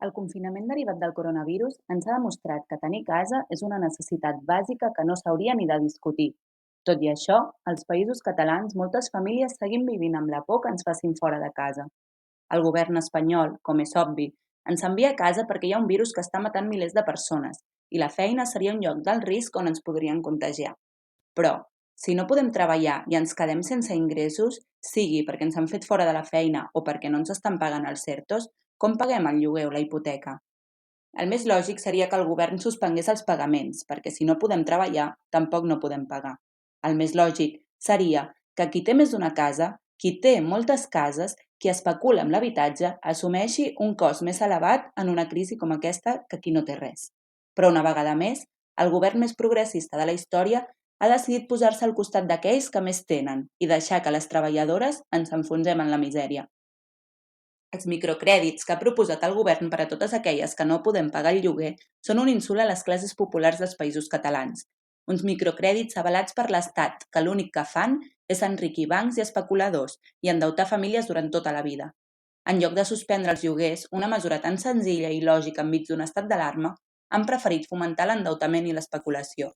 El confinament derivat del coronavirus ens ha demostrat que tenir casa és una necessitat bàsica que no s'hauria ni de discutir. Tot i això, als països catalans moltes famílies seguim vivint amb la por que ens facin fora de casa. El govern espanyol, com és obvi, ens envia a casa perquè hi ha un virus que està matant milers de persones i la feina seria un lloc d'alt risc on ens podrien contagiar. Però, si no podem treballar i ens quedem sense ingressos, sigui perquè ens han fet fora de la feina o perquè no ens estan pagant els certos, com paguem el lloguer o la hipoteca? El més lògic seria que el govern suspengués els pagaments, perquè si no podem treballar, tampoc no podem pagar. El més lògic seria que qui té més d'una casa, qui té moltes cases, qui especula amb l'habitatge, assumeixi un cost més elevat en una crisi com aquesta que qui no té res. Però una vegada més, el govern més progressista de la història ha decidit posar-se al costat d'aquells que més tenen i deixar que les treballadores ens enfonsem en la misèria. Els microcrèdits que ha proposat el govern per a totes aquelles que no podem pagar el lloguer són un insult a les classes populars dels països catalans. Uns microcrèdits avalats per l'Estat que l'únic que fan és enriquir bancs i especuladors i endeutar famílies durant tota la vida. En lloc de suspendre els lloguers, una mesura tan senzilla i lògica enmig d'un estat d'alarma, han preferit fomentar l'endeutament i l'especulació.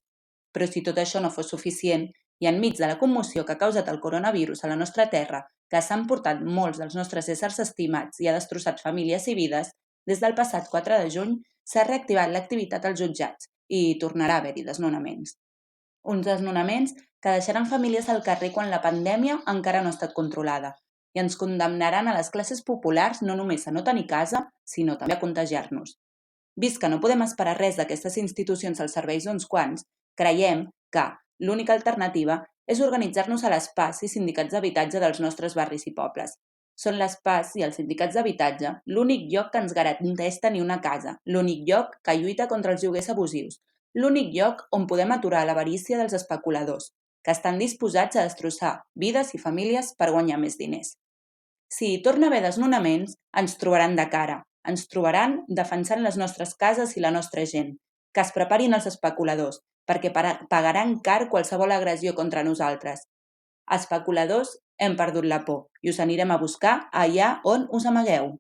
Però si tot això no fos suficient, i enmig de la commoció que ha causat el coronavirus a la nostra terra, que s'ha emportat molts dels nostres éssers estimats i ha destrossat famílies i vides, des del passat 4 de juny s'ha reactivat l'activitat als jutjats i hi tornarà a haver-hi desnonaments. Uns desnonaments que deixaran famílies al carrer quan la pandèmia encara no ha estat controlada i ens condemnaran a les classes populars no només a no tenir casa, sinó també a contagiar-nos. Vist que no podem esperar res d'aquestes institucions als serveis d'uns quants, creiem que l'única alternativa és organitzar-nos a les PAs i sindicats d'habitatge dels nostres barris i pobles. Són les PAs i els sindicats d'habitatge l'únic lloc que ens garanteix tenir una casa, l'únic lloc que lluita contra els lloguers abusius, l'únic lloc on podem aturar l'avarícia dels especuladors, que estan disposats a destrossar vides i famílies per guanyar més diners. Si hi torna a haver desnonaments, ens trobaran de cara. Ens trobaran defensant les nostres cases i la nostra gent. Que es preparin els especuladors, perquè pagaran car qualsevol agressió contra nosaltres. Especuladors, hem perdut la por i us anirem a buscar allà on us amagueu.